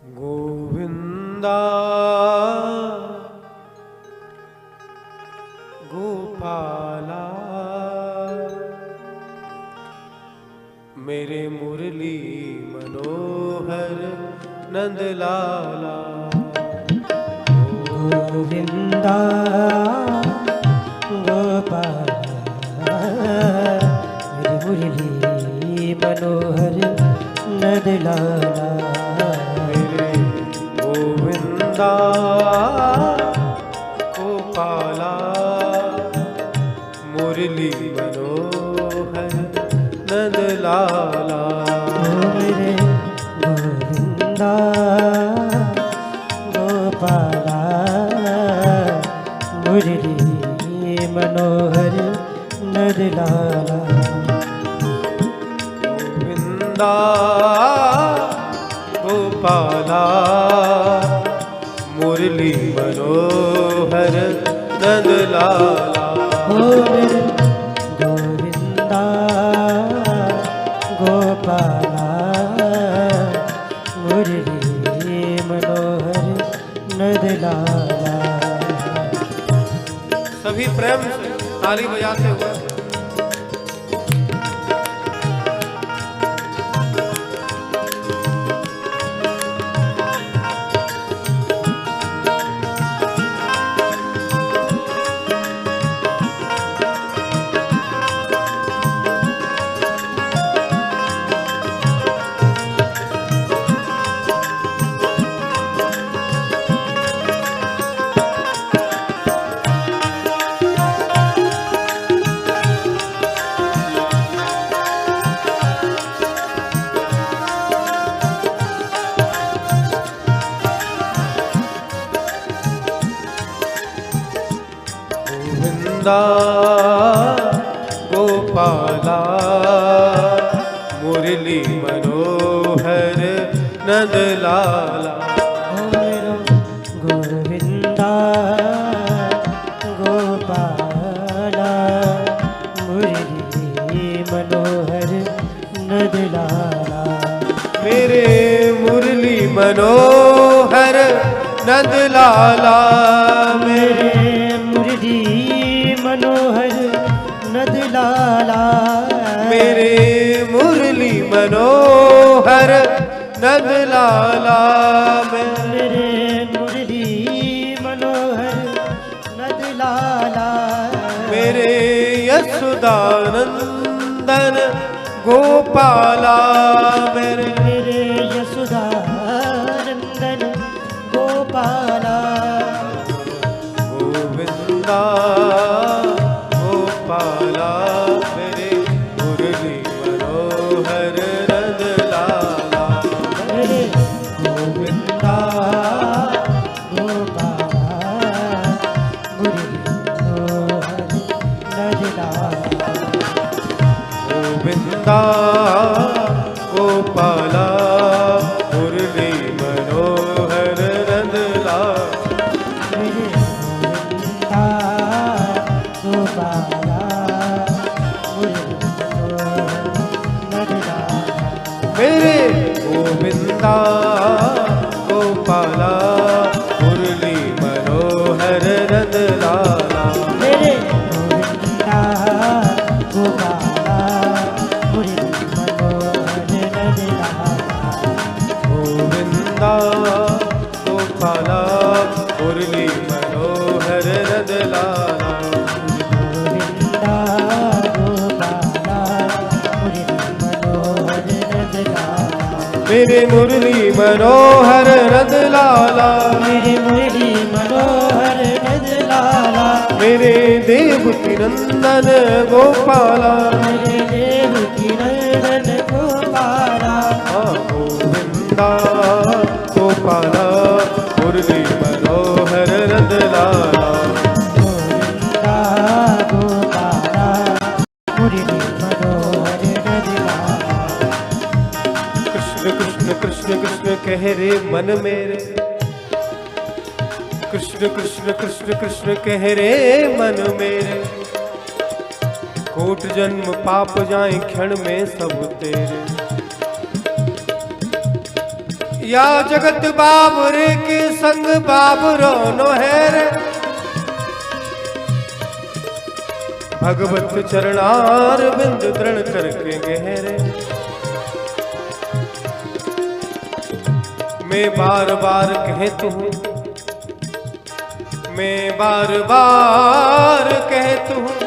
गोविंदा गोपाला मेरे मुरली मनोहर नंदलाला। गोविंदा गोपाला मेरे मुरली मनोहर नंदलाला। मेरे गोविंदा गोपाला मुरली मनोहर नंदलाला। मेरे गोविंदा गोपाला मुरली मनोहर नंदलाला। गोविंदा गोपाला मुरली मनोहर नंदलाला। मेरे गोविंदा गोपाला मुरली मनोहर नंदलाला। सभी प्रेम से ताली बजाते हुए गोविंदा गोपाला मुरली मनोहर नंदलाला। गोविंदा गोपाला मुरली मनोहर नंदलाला। मेरे मुरली मनोहर नंदलाला। मेरे मुरली मनोहर नंदलाला। मेरे मुरली मनोहर नंदलाला। मेरे मुरली मनोहर नंदलाला। मेरे यशोदानंदन गोपाला। मेरे यशोदानंदन गोपाला। गोविंदा गोपाला मेरे मुरली मनोहर नंदलाला। मेरे गोविंदा गोपाला मुरली मनोहर नंदलाला। गोविंदा गोपाला मुरली मनोहर नंदलाला। मेरे गोविंदा गोपाला मुरली मनोहर नंदलाला। मेरे गोविंदा गोपाला मुरली मनोहर नंदलाला। गोविंदा गोपाला मुरली मनोहर नंदलाला। गोविंदा गोपाला मुरली मनोहर नंदलाला। मेरे मुरली मनोहर नंदलाला। मेरे मुरली मनोहर नंदलाला। मेरे देवकी नंदन गोपाला। मेरे देवकी नंदन गोपाला। गोविंदा गोपाला मुरली मनोहर नंदलाला। गोविंदा गोपाला मुरली मनोहर नंदलाला। कृष्ण कृष्ण कृष्ण कृष्ण कह रे मन मेरे। कृष्ण कृष्ण कृष्ण कृष्ण कह रे मन मेरे। कोट जन्म पाप जाए क्षण में सब तेरे। या जगत बाबरे के संग बाबरो नो है रे, भगवत चरणार बिंद दृढ़ करके गहरे। मैं बार बार कहता हूँ, मैं बार बार कहता हूँ,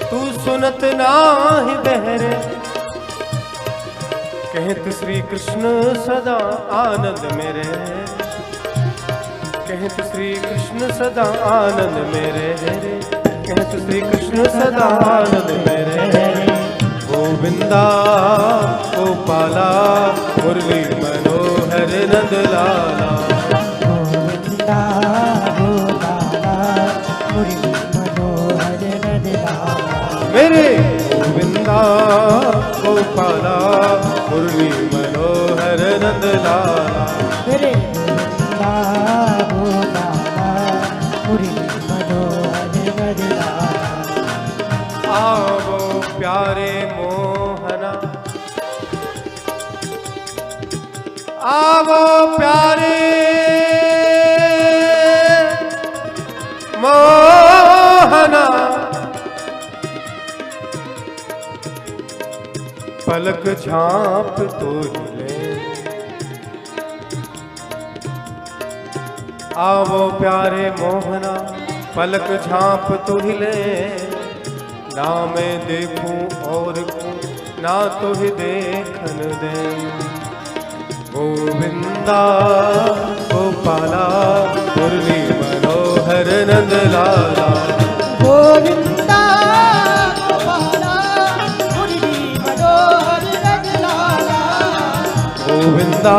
तू सुनत नाही बहरे। कहत श्री कृष्ण सदा आनंद मेरे, कहत श्री कृष्ण सदा आनंद मेरे, कहत श्री कृष्ण सदा आनंद मेरे। गोविंदा गोपाला मुरली मनोहर नंद लाला, गोविंदा गोपाला मुरली मनोहर नंद लाला। मेरे गोविंदा गोपाला मुरली मनोहर नंद लाला, मेरे गोविंदा गोपाला मुरली मनोहर नंद लाला। आवो प्यारे मोहना, आवो प्यारे मोहना, पलक झांप तो हिले। आवो प्यारे मोहना, पलक झांप तो हिले। ना मैं देखूं और ना तो ही देखन दे। गोविंदा गोपाला मुरली मनोहर नंद लाला, गोविंदा गोपाला मुरली मनोहर नंद लाला। गोविंदा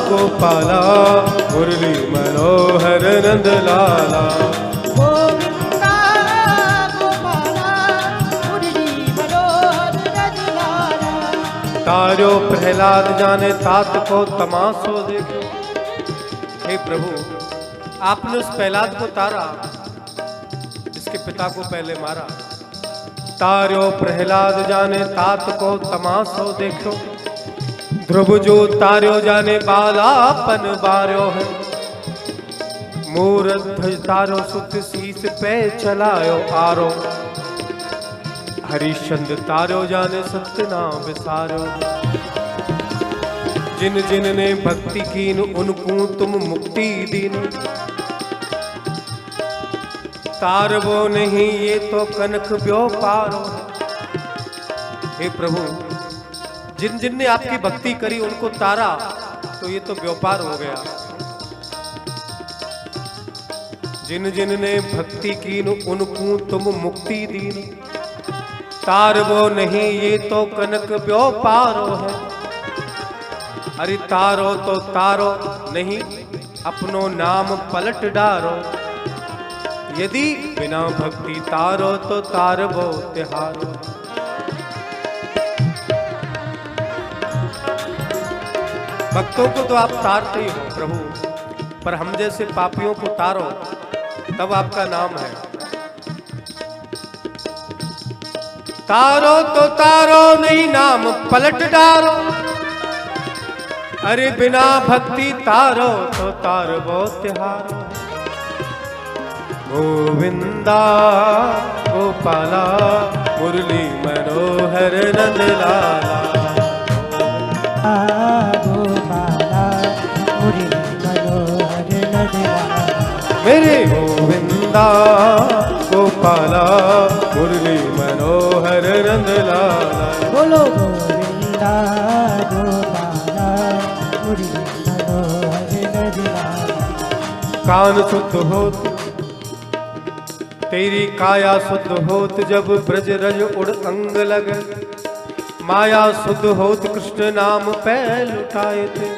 गोपाला मुरली मनोहर नंद लाला। गोविंदा गोपाला मुरली मनोहर नंद लाला। तारो प्रहलाद जाने तात को तमाशो देखो। हे प्रभु, आपने उस प्रहलाद को तारा जिसके पिता को पहले मारा। तारो प्रहलाद जाने तात को तमाशो देखो। ध्रुव जो तारो जाने बालापन बारो है। मूरत ध्वज तारो सुत शीस पे चलायो आरो। हरिश्चंद्र तारो जाने सत्य नाम विसारो। जिन जिन ने भक्ति कीन उनको तुम मुक्ति दीन। तारवो नहीं ये तो कनक व्यापारो। हे प्रभु, जिन जिन ने आपकी भक्ति करी उनको तारा तो ये तो व्यापार हो गया। जिन जिन ने भक्ति कीन उनको तुम मुक्ति दीन। तारवो नहीं ये तो कनक व्यापारो है। अरे तारो तो तारो नहीं अपनो नाम पलट डारो। यदि बिना भक्ति तारो तो तारवो तिहारो। भक्तों को तो आप तारते ही हो प्रभु, पर हम जैसे पापियों को तारो तब आपका नाम है। तारो तो तारो नहीं नाम पलट डारो। अरे बिना भक्ति तारो तो तारवो तिहारो। गोविंदा गोपाला मुरली मनोहर नंद लाला। गोपाला मुरली मनोहर नंद लाला। मेरे गोविंदा गोपाला मुरली मनोहर नंद लाला। बोलो गोविंदा गोपाला मुरली मनोहर नंद लाला। कान शुद्ध होत तेरी काया शुद्ध होत जब ब्रज रज उड़ अंग लग। माया शुद्ध होत कृष्ण नाम पै लुटाए थे।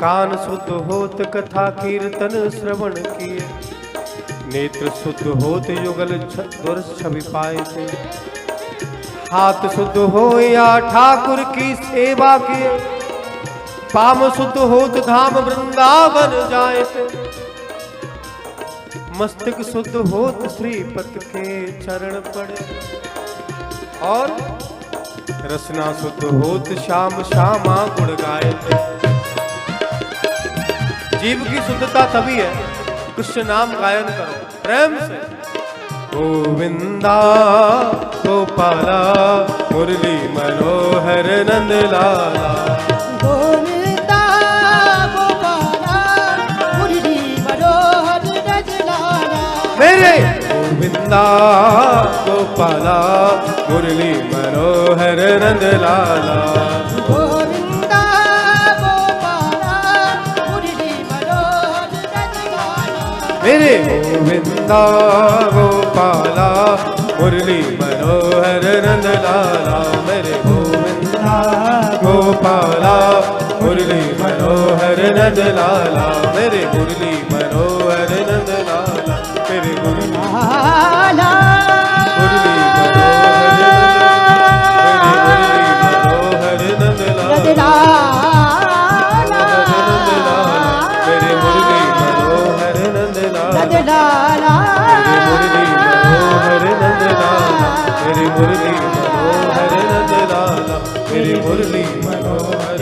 कान शुद्ध होत कथा कीर्तन श्रवण किए। नेत्र शुद्ध होत युगल छवि पाए थे। हाथ शुद्ध हो या ठाकुर की सेवा किए। पाम शुद्ध होत धाम वृंदावन जाए थे। मस्तक शुद्ध होत श्रीपत के चरण पड़े। और रसना शुद्ध होत श्याम श्यामा गुण गाए थे। जीव की शुद्धता तभी है कृष्ण नाम गायन करो प्रेम से। गोविंदा गोपाला मुरली मनोहर नंद लाला। गोविंदा गोपाला मुरली मनोहर नंद लाला। मेरे गोविंदा गोपाला मुरली मनोहर नंद लाला। गोविंदा गोपाला मुरली मनोहर नंद लाला। मेरे गोविंदा गोपाला मुरली मनोहर नंद लाला। मेरे गोविंदा गोपाला मुरली मनोहर नंद लाला। मेरे मुरली मनोहर नंद लाला। मेरे मुरली लाला मुरली मनोहर नंद लाला। मेरे मुरली मनोहर नंद लाला। मेरे मुरली मनोहर नंद लाला। मेरे मुरली मनोहर नंद लाला। मेरे मुरली मनोहर